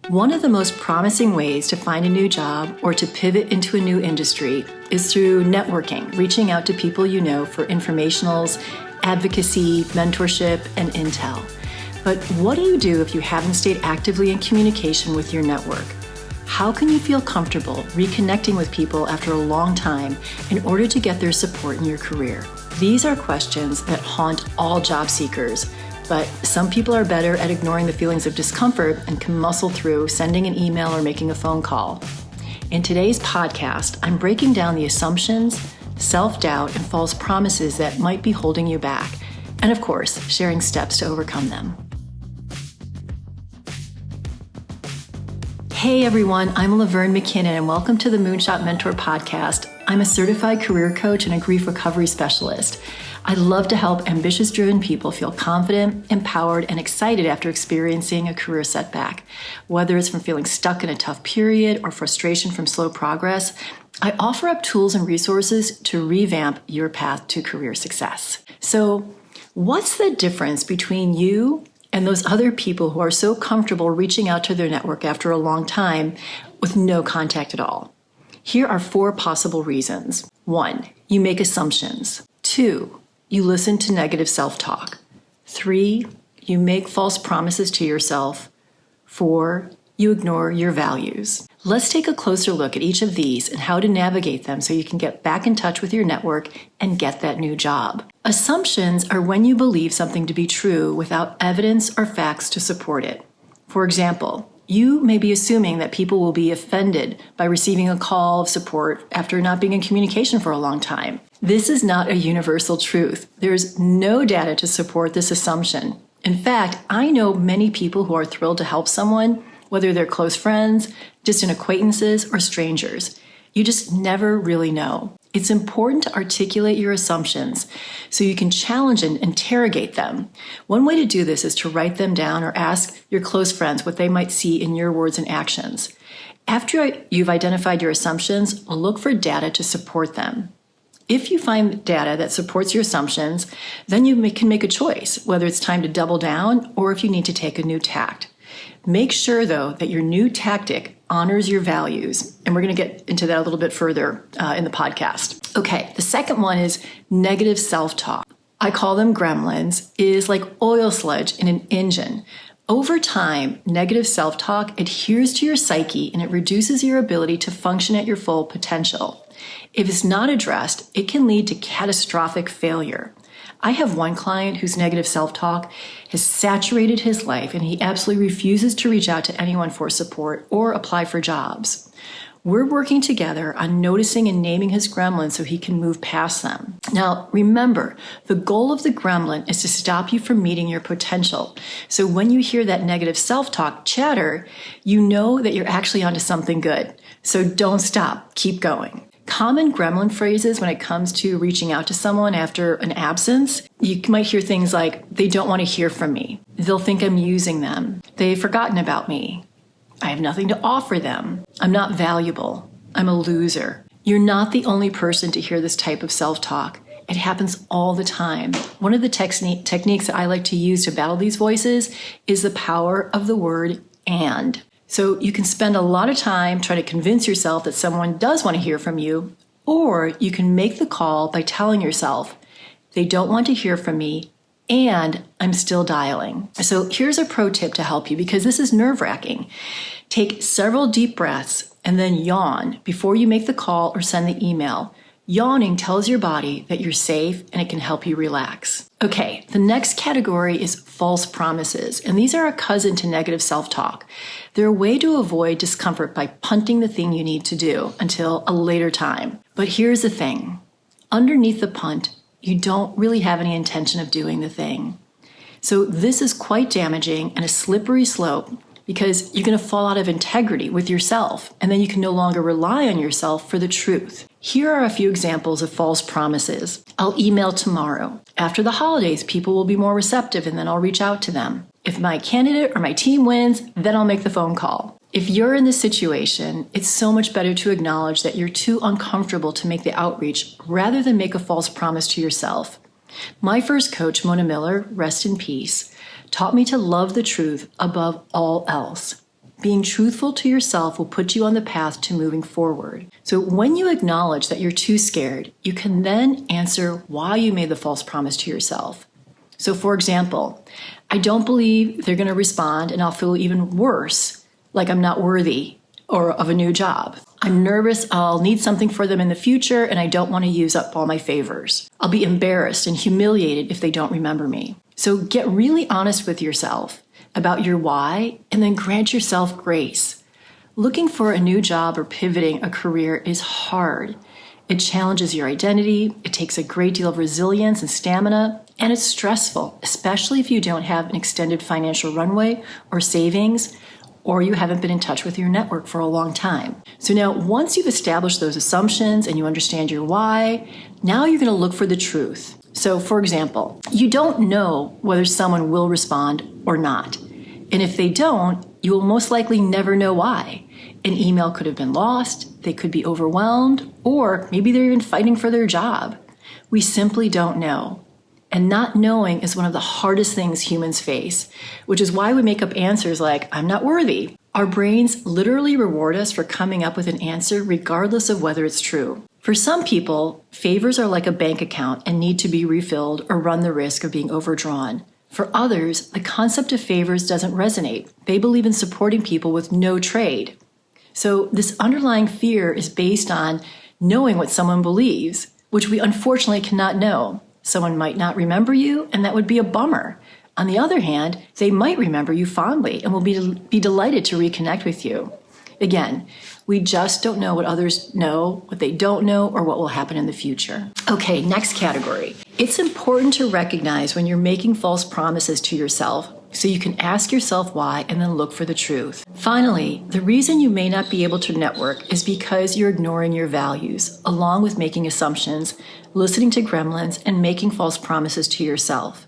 One of the most promising ways to find a new job or to pivot into a new industry is through networking, reaching out to people you know for informationals, advocacy, mentorship, and intel. But what do you do if you haven't stayed actively in communication with your network? How can you feel comfortable reconnecting with people after a long time in order to get their support in your career? These are questions that haunt all job seekers, but some people are better at ignoring the feelings of discomfort and can muscle through sending an email or making a phone call. In today's podcast, I'm breaking down the assumptions, self-doubt, and false promises that might be holding you back, and of course, sharing steps to overcome them. Hey everyone, I'm Laverne McKinnon and welcome to the Moonshot Mentor Podcast. I'm a certified career coach and a grief recovery specialist. I love to help ambitious, driven people feel confident, empowered, and excited after experiencing a career setback. Whether it's from feeling stuck in a tough period or frustration from slow progress, I offer up tools and resources to revamp your path to career success. So, what's the difference between you and those other people who are so comfortable reaching out to their network after a long time with no contact at all? Here are 4 possible reasons. 1, you make assumptions. 2, you listen to negative self-talk. 3, you make false promises to yourself. 4, you ignore your values. Let's take a closer look at each of these and how to navigate them so you can get back in touch with your network and get that new job. Assumptions are when you believe something to be true without evidence or facts to support it. For example, you may be assuming that people will be offended by receiving a call of support after not being in communication for a long time. This is not a universal truth. There's no data to support this assumption. In fact, I know many people who are thrilled to help someone, whether they're close friends, distant acquaintances, or strangers. You just never really know. It's important to articulate your assumptions so you can challenge and interrogate them. One way to do this is to write them down or ask your close friends what they might see in your words and actions. After you've identified your assumptions, look for data to support them. If you find data that supports your assumptions, then you can make a choice, whether it's time to double down or if you need to take a new tact. Make sure, though, that your new tactic honors your values. And we're going to get into that a little bit further in the podcast. Okay, the second one is negative self-talk. I call them gremlins. It is like oil sludge in an engine. Over time, negative self-talk adheres to your psyche and it reduces your ability to function at your full potential. If it's not addressed, it can lead to catastrophic failure. I have one client whose negative self-talk has saturated his life and he absolutely refuses to reach out to anyone for support or apply for jobs. We're working together on noticing and naming his gremlins so he can move past them. Now, remember, the goal of the gremlin is to stop you from meeting your potential. So when you hear that negative self-talk chatter, you know that you're actually onto something good. So don't stop, keep going. Common gremlin phrases when it comes to reaching out to someone after an absence, you might hear things like, they don't want to hear from me. They'll think I'm using them. They've forgotten about me. I have nothing to offer them. I'm not valuable. I'm a loser. You're not the only person to hear this type of self-talk. It happens all the time. One of the techniques that I like to use to battle these voices is the power of the word and. So you can spend a lot of time trying to convince yourself that someone does want to hear from you, or you can make the call by telling yourself, they don't want to hear from me, and I'm still dialing. So here's a pro tip to help you because this is nerve-wracking. Take several deep breaths and then yawn before you make the call or send the email. Yawning tells your body that you're safe and it can help you relax. Okay, the next category is false promises, and these are a cousin to negative self-talk. They're a way to avoid discomfort by punting the thing you need to do until a later time. But here's the thing. Underneath the punt, you don't really have any intention of doing the thing. So this is quite damaging and a slippery slope because you're going to fall out of integrity with yourself, and then you can no longer rely on yourself for the truth. Here are a few examples of false promises. I'll email tomorrow. After the holidays, people will be more receptive, and then I'll reach out to them. If my candidate or my team wins, then I'll make the phone call. If you're in this situation, it's so much better to acknowledge that you're too uncomfortable to make the outreach rather than make a false promise to yourself. My first coach, Mona Miller, rest in peace, taught me to love the truth above all else. Being truthful to yourself will put you on the path to moving forward. So when you acknowledge that you're too scared, you can then answer why you made the false promise to yourself. So for example, I don't believe they're going to respond and I'll feel even worse, like I'm not worthy or of a new job. I'm nervous I'll need something for them in the future and I don't want to use up all my favors. I'll be embarrassed and humiliated if they don't remember me. So get really honest with yourself about your why and then grant yourself grace. Looking for a new job or pivoting a career is hard. It challenges your identity, it takes a great deal of resilience and stamina, and it's stressful, especially if you don't have an extended financial runway or savings, or you haven't been in touch with your network for a long time. So now, once you've established those assumptions and you understand your why, now you're going to look for the truth. So for example, you don't know whether someone will respond or not. And if they don't, you will most likely never know why. An email could have been lost, they could be overwhelmed, or maybe they're even fighting for their job. We simply don't know. And not knowing is one of the hardest things humans face, which is why we make up answers like, I'm not worthy. Our brains literally reward us for coming up with an answer regardless of whether it's true. For some people, favors are like a bank account and need to be refilled or run the risk of being overdrawn. For others, the concept of favors doesn't resonate. They believe in supporting people with no trade. So this underlying fear is based on knowing what someone believes, which we unfortunately cannot know. Someone might not remember you, and that would be a bummer. On the other hand, they might remember you fondly and will be delighted to reconnect with you. Again, we just don't know what others know, what they don't know, or what will happen in the future. Okay, next category. It's important to recognize when you're making false promises to yourself so you can ask yourself why and then look for the truth. Finally, the reason you may not be able to network is because you're ignoring your values, along with making assumptions, listening to gremlins, and making false promises to yourself.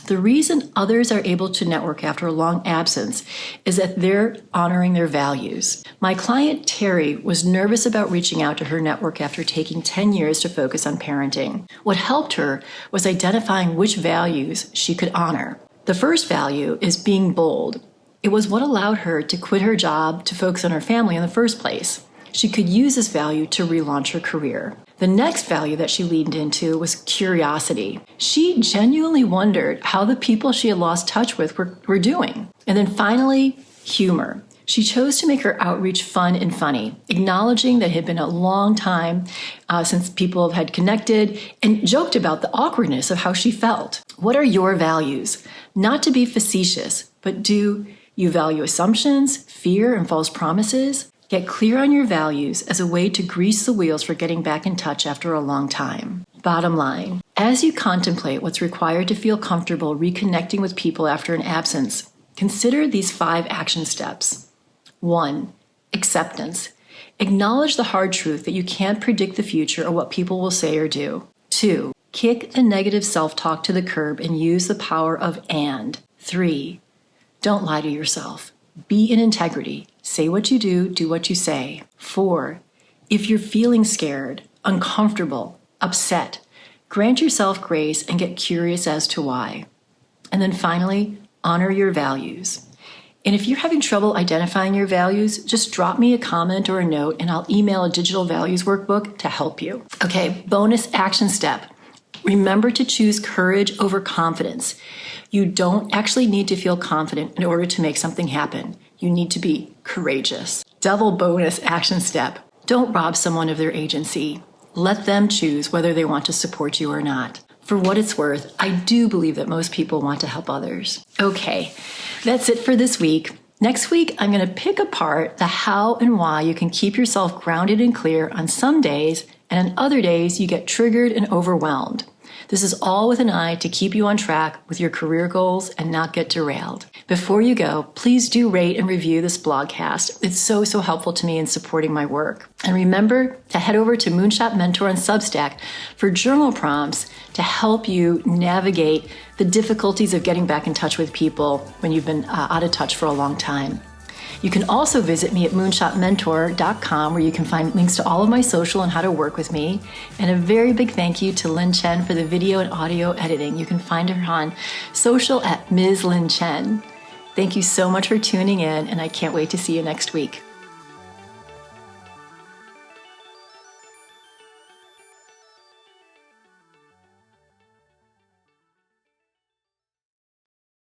The reason others are able to network after a long absence is that they're honoring their values. My client Terry was nervous about reaching out to her network after taking 10 years to focus on parenting. What helped her was identifying which values she could honor. The first value is being bold. It was what allowed her to quit her job to focus on her family in the first place. She could use this value to relaunch her career. The next value that she leaned into was curiosity. She genuinely wondered how the people she had lost touch with were doing. And then finally, humor. She chose to make her outreach fun and funny, acknowledging that it had been a long time since people had connected, and joked about the awkwardness of how she felt. What are your values? Not to be facetious, but do you value assumptions, fear, and false promises? Get clear on your values as a way to grease the wheels for getting back in touch after a long time. Bottom line, as you contemplate what's required to feel comfortable reconnecting with people after an absence, consider these 5 action steps. 1. Acceptance. Acknowledge the hard truth that you can't predict the future or what people will say or do. 2. Kick the negative self-talk to the curb and use the power of and. 3. Don't lie to yourself. Be in integrity. Say what you do what you say. 4. If you're feeling scared, uncomfortable, upset, grant yourself grace and get curious as to why. And then finally, honor your values. And if you're having trouble identifying your values, just drop me a comment or a note and I'll email a digital values workbook to help you. Okay, bonus action step. Remember to choose courage over confidence. You don't actually need to feel confident in order to make something happen. You need to be courageous. Double bonus action step. Don't rob someone of their agency. Let them choose whether they want to support you or not. For what it's worth, I do believe that most people want to help others. Okay, that's it for this week. Next week, I'm going to pick apart the how and why you can keep yourself grounded and clear on some days, and on other days you get triggered and overwhelmed. This is all with an eye to keep you on track with your career goals and not get derailed. Before you go, please do rate and review this blogcast. It's so helpful to me in supporting my work. And remember to head over to Moonshot Mentor on Substack for journal prompts to help you navigate the difficulties of getting back in touch with people when you've been out of touch for a long time. You can also visit me at moonshotmentor.com where you can find links to all of my social and how to work with me. And a very big thank you to Lynn Chen for the video and audio editing. You can find her on social at Ms. Lynn Chen. Thank you so much for tuning in, and I can't wait to see you next week.